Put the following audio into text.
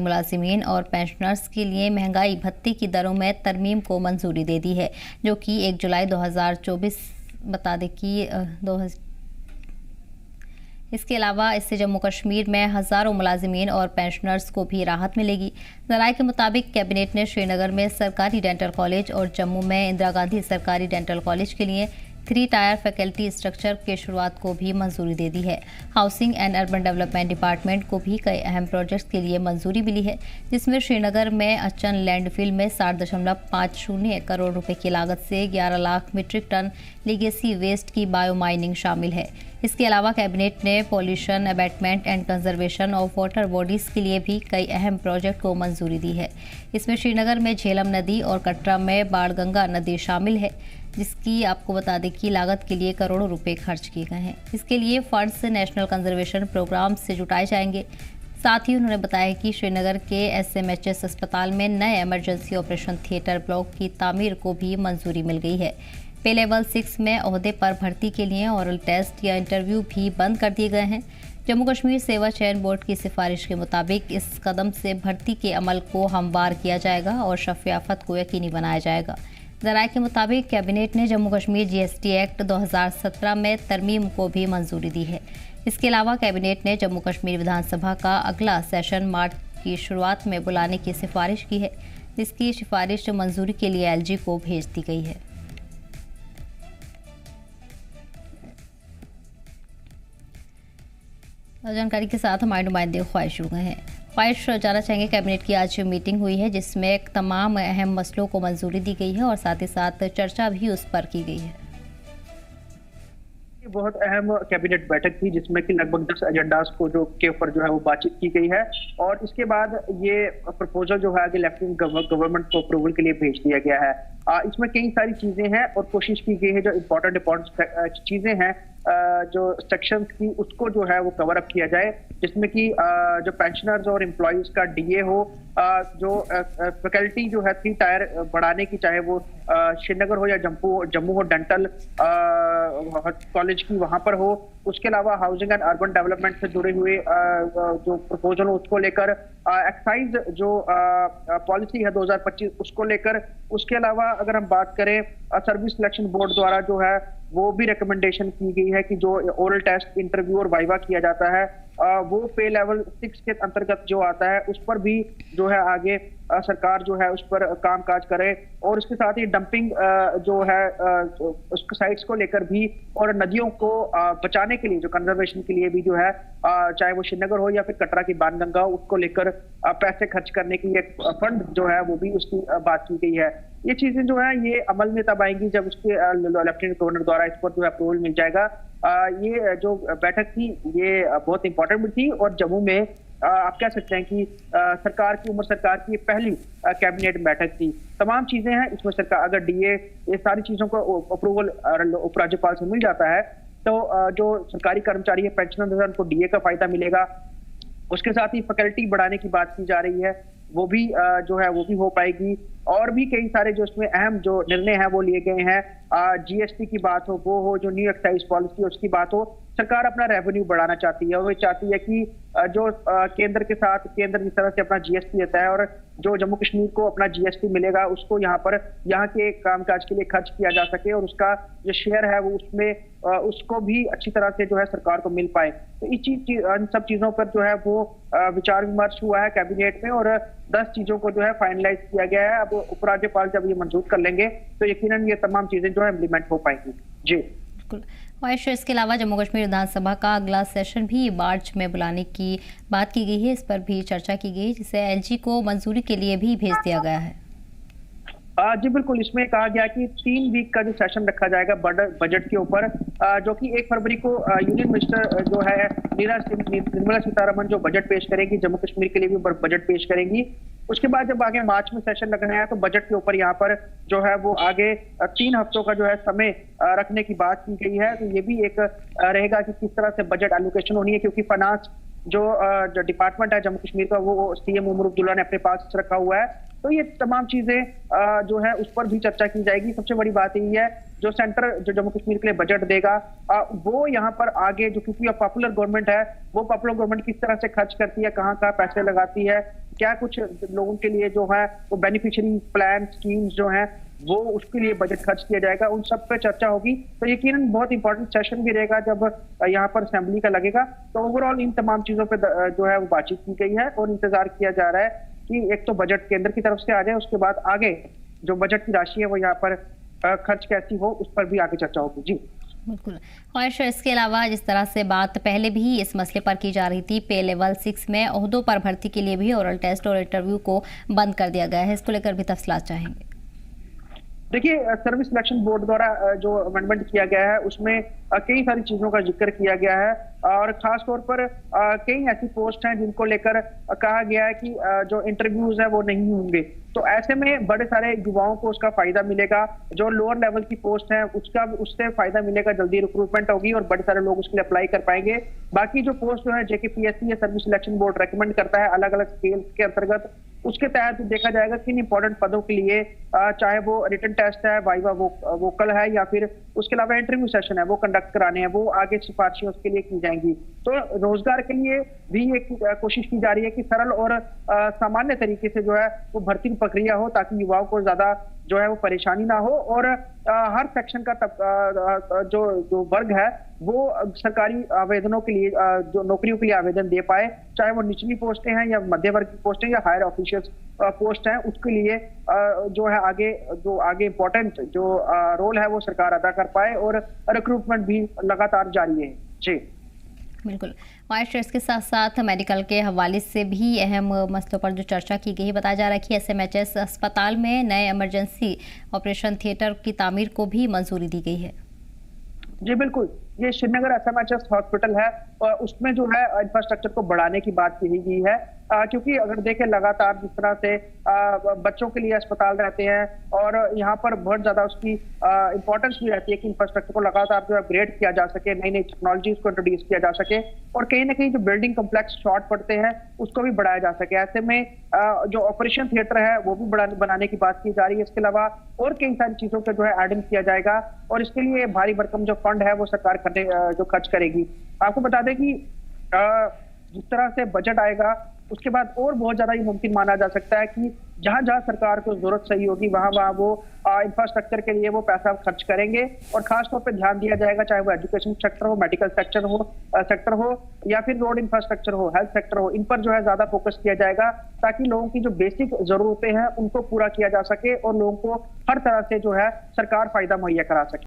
मुलाजिमीन और पेंशनर्स के लिए महंगाई भत्ते की दरों में तरमीम को मंजूरी दे दी है, जो कि 1 जुलाई 2024 बता दें कि इसके अलावा इससे जम्मू कश्मीर में हज़ारों मुलाजिमीन और पेंशनर्स को भी राहत मिलेगी। ज़राए के मुताबिक कैबिनेट ने श्रीनगर में सरकारी डेंटल कॉलेज और जम्मू में इंदिरा गांधी सरकारी डेंटल कॉलेज के लिए 3 टायर फैकल्टी स्ट्रक्चर के शुरुआत को भी मंजूरी दे दी है। Housing and urban development department को भी कई अहम प्रोजेक्ट्स के लिए मंजूरी मिली है, जिसमें श्रीनगर में अचन लैंडफिल में 60.50 करोड़ रुपए की लागत से 11 lakh metric ton legacy waste की बायो माइनिंग शामिल है। इसके अलावा कैबिनेट ने pollution abatement and conservation of water bodies के लिए भी कई अहम प्रोजेक्ट को मंजूरी दी है। इसमें श्रीनगर में झेलम नदी और कटरा में बाणगंगा नदी शामिल है, जिसकी आपको बता दें कि लागत के लिए करोड़ों रुपए खर्च किए गए हैं। इसके लिए फंड्स नेशनल कंजर्वेशन प्रोग्राम से जुटाए जाएंगे। साथ ही उन्होंने बताया कि श्रीनगर के SMHS अस्पताल में नए इमरजेंसी ऑपरेशन थिएटर ब्लॉक की तामीर को भी मंजूरी मिल गई है। पे लेवल 6 में ओहदे पर भर्ती के लिए ओरल टेस्ट या इंटरव्यू भी बंद कर दिए गए हैं। जम्मू कश्मीर सेवा चयन बोर्ड की सिफारिश के मुताबिक इस कदम से भर्ती के अमल को हमवार किया जाएगा और शफ़ाफ़त को यकीनी बनाया जाएगा। ज़राए के मुताबिक कैबिनेट ने जम्मू कश्मीर GST एक्ट 2017 में तरमीम को भी मंजूरी दी है। इसके अलावा कैबिनेट ने जम्मू कश्मीर विधानसभा का अगला सेशन मार्च की शुरुआत में बुलाने की सिफारिश की है, जिसकी सिफारिश मंजूरी के लिए LG को भेज दी गई है। जानकारी के साथ हमारे नुमाइंदे ख्वाहिश जुड़ गए हैं। ख्वाहिश जानना चाहेंगे, कैबिनेट की आज मीटिंग हुई है जिसमें तमाम अहम मसलों को मंजूरी दी गई है और साथ ही साथ चर्चा भी उस पर की गई है। बहुत अहम कैबिनेट बैठक थी जिसमें कि लगभग 10 एजेंडास को के ऊपर जो है वो बातचीत की गई है और इसके बाद ये प्रपोजल जो है लेफ्टिनेंट गवर्नमेंट को अप्रूवल के लिए भेज दिया गया है। इसमें कई सारी चीजें हैं और कोशिश की गई है जो इम्पोर्टेंट चीजें हैं जो सेक्शंस की उसको जो है वो कवर अप किया जाए, जिसमें कि जो पेंशनर्स और एम्प्लॉयज का DA हो, जो फैकल्टी जो है 3 टायर बढ़ाने की, चाहे वो श्रीनगर हो या जम्मू हो डेंटल कॉलेज की वहां पर हो, उसके अलावा हाउसिंग एंड अर्बन डेवलपमेंट से जुड़े हुए जो प्रपोजल हो उसको लेकर, एक्साइज जो पॉलिसी है 2025 उसको लेकर, उसके अलावा अगर हम बात करें सर्विस सिलेक्शन बोर्ड द्वारा जो है वो भी रिकमेंडेशन की गई है कि जो ओरल टेस्ट, इंटरव्यू और वाइवा किया जाता है वो पे लेवल 6 के अंतर्गत जो आता है उस पर भी जो है आगे सरकार जो है उस पर कामकाज करे और इसके साथ ही डंपिंग जो है उस साइट्स को लेकर भी और नदियों को बचाने के लिए जो कंजर्वेशन के लिए भी जो है चाहे वो श्रीनगर हो या फिर कटरा की बाणगंगा उसको लेकर पैसे खर्च करने की एक फंड जो है वो भी उसकी बात की गई है। ये चीजें जो है ये अमल में तब आएंगी जब उसके लेफ्टिनेंट गवर्नर द्वारा इस पर जो है अप्रूवल मिल जाएगा। ये जो बैठक थी ये बहुत इंपॉर्टेंट भी थी और जम्मू में आप कह सकते हैं कि उमर सरकार की पहली कैबिनेट बैठक थी। तमाम चीजें हैं इसमें सरकार अगर DA ये सारी चीजों को अप्रूवल उपराज्यपाल से मिल जाता है तो जो सरकारी कर्मचारी है पेंशनर उनको DA का फायदा मिलेगा। उसके साथ ही फैकल्टी बढ़ाने की बात की जा रही है वो भी जो है वो भी हो पाएगी और भी कई सारे जो इसमें अहम जो निर्णय हैं वो लिए गए हैं। GST की बात हो, वो हो, जो न्यू एक्साइज पॉलिसी उसकी बात हो, सरकार अपना रेवेन्यू बढ़ाना चाहती है और वो चाहती है कि जो केंद्र के साथ केंद्र जिस तरह से अपना GST देता है और जो जम्मू कश्मीर को अपना GST मिलेगा उसको यहाँ के कामकाज के लिए खर्च किया जा सके और उसका जो शेयर है वो उसमें उसको भी अच्छी तरह से जो है सरकार को मिल पाए। तो इन सब चीजों पर जो है वो विचार विमर्श हुआ है कैबिनेट में और 10 चीजों को जो है फाइनलाइज किया गया है। अब उपराज्यपाल जब ये मंजूर कर लेंगे तो यकीनन ये तमाम चीजें जो है इम्प्लीमेंट हो पाएंगी। जी बिल्कुल। इसके अलावा जम्मू कश्मीर विधानसभा का अगला सेशन भी मार्च में बुलाने की बात की गई है, इस पर भी चर्चा की गई जिसे LG को मंजूरी के लिए भी भेज दिया गया है। जी बिल्कुल, इसमें कहा गया कि 3 वीक का जो सेशन रखा जाएगा बजट के ऊपर जो कि 1 फरवरी को यूनियन मिनिस्टर जो है निर्मला सीतारमण जो बजट पेश करेंगी, जम्मू कश्मीर के लिए भी बजट पेश करेंगी। उसके बाद जब आगे मार्च में सेशन लगना है तो बजट के ऊपर यहाँ पर जो है वो आगे 3 हफ्तों का जो है समय रखने की बात की गई है। तो ये भी एक रहेगा कि किस तरह से बजट एलोकेशन होनी है, क्योंकि फाइनेंस जो डिपार्टमेंट है जम्मू कश्मीर का वो CM उमर अब्दुल्ला ने अपने पास रखा हुआ है तो ये तमाम चीजें जो है उस पर भी चर्चा की जाएगी। सबसे बड़ी बात यही है जो सेंटर जो जम्मू कश्मीर के लिए बजट देगा वो यहाँ पर आगे जो क्योंकि पॉपुलर गवर्नमेंट है वो पॉपुलर गवर्नमेंट किस तरह से खर्च करती है, कहाँ कहाँ पैसे लगाती है, क्या कुछ लोगों के लिए जो है वो बेनिफिशियरी प्लान स्कीम्स जो है वो उसके लिए बजट खर्च किया जाएगा, उन सब पे चर्चा होगी। तो यकीनन बहुत इंपॉर्टेंट सेशन भी रहेगा जब यहाँ पर असेंबली का लगेगा। तो ओवरऑल इन तमाम चीजों पे जो है वो बातचीत की गई है और इंतजार किया जा रहा है कि एक तो बजट केंद्र की तरफ से आ जाए, उसके बाद आगे जो बजट की राशि है वो यहाँ पर खर्च कैसी हो उस पर भी आगे चर्चा होगी। जी बिल्कुल। और इसके अलावा जिस तरह से बात पहले भी इस मसले पर की जा रही थी, पे लेवल 6 में ओहदों पर भर्ती के लिए भी ओरल टेस्ट और इंटरव्यू को बंद कर दिया गया है, इसको लेकर भी तफसीलात चाहेंगे। देखिए सर्विस सिलेक्शन बोर्ड द्वारा जो अमेंडमेंट किया गया है उसमें कई सारी चीजों का जिक्र किया गया है और खास तौर पर कई ऐसी पोस्ट हैं जिनको लेकर कहा गया है कि जो इंटरव्यूज है वो नहीं होंगे। तो ऐसे में बड़े सारे युवाओं को उसका फायदा मिलेगा, जो लोअर लेवल की पोस्ट है उससे फायदा मिलेगा, जल्दी रिक्रूटमेंट होगी और बड़े सारे लोग उसके लिए अप्लाई कर पाएंगे। बाकी जो पोस्ट जो है JKPSC या सर्विस सिलेक्शन बोर्ड रेकमेंड करता है अलग अलग स्केल्स के अंतर्गत, उसके तहत देखा जाएगा किन इंपॉर्टेंट पदों के लिए चाहे वो रिटन टेस्ट है, वाइवा वोकल है या फिर उसके अलावा इंटरव्यू सेशन है वो कंडक्ट कराने हैं, वो आगे सिफारिशें उसके लिए की जाएंगी। तो रोजगार के लिए भी एक कोशिश की जा रही है कि सरल और सामान्य तरीके से जो है वो भर्ती की प्रक्रिया हो ताकि युवाओं को ज्यादा जो है वो परेशानी ना हो और हर सेक्शन का जो वर्ग है वो सरकारी आवेदनों के लिए जो नौकरियों के लिए आवेदन दे पाए, चाहे वो निचली पोस्टें हैं या मध्य वर्ग की पोस्टें या हायर ऑफिशियल पोस्ट हैं, उसके लिए जो है आगे इंपॉर्टेंट जो रोल है वो सरकार अदा कर पाए और रिक्रूटमेंट भी लगातार जारी है। जी बिल्कुल। और इसके साथ साथ मेडिकल के हवाले से भी अहम मसलों पर जो चर्चा की गई, बताया जा रहा है कि SMHS अस्पताल में नए इमरजेंसी ऑपरेशन थिएटर की तामीर को भी मंजूरी दी गई है। जी बिल्कुल, ये श्रीनगर SMHS हॉस्पिटल है और उसमें जो है इंफ्रास्ट्रक्चर को बढ़ाने की बात कही गई है क्योंकि अगर देखें लगातार जिस तरह से बच्चों के लिए अस्पताल रहते हैं और यहाँ पर बहुत ज्यादा उसकी इंपॉर्टेंस भी रहती है कि इंफ्रास्ट्रक्चर को लगातार जो अपग्रेड किया जा सके, नई नई टेक्नोलॉजीज को इंट्रोड्यूस किया जा सके और कहीं ना कहीं जो बिल्डिंग कॉम्प्लेक्स शॉर्ट पड़ते हैं उसको भी बढ़ाया जा सके। ऐसे में जो ऑपरेशन थिएटर है वो भी बनाने की बात की जा रही है। इसके अलावा और कई सारी चीजों का जो है एड इन किया जाएगा और इसके लिए भारी भरकम जो फंड है वो सरकार जो खर्च करेगी। आपको बता दें कि जिस तरह से बजट आएगा उसके बाद और बहुत ज्यादा ये मुमकिन माना जा सकता है कि जहां जहां सरकार को जरूरत सही होगी वहां वहां वो इंफ्रास्ट्रक्चर के लिए वो पैसा खर्च करेंगे और खासतौर पे ध्यान दिया जाएगा, चाहे वो एजुकेशन सेक्टर हो, मेडिकल सेक्टर हो या फिर रोड इंफ्रास्ट्रक्चर हो, हेल्थ सेक्टर हो, इन पर जो है ज्यादा फोकस किया जाएगा ताकि लोगों की जो बेसिक जरूरतें हैं उनको पूरा किया जा सके और लोगों को हर तरह से जो है सरकार फायदा मुहैया करा सके।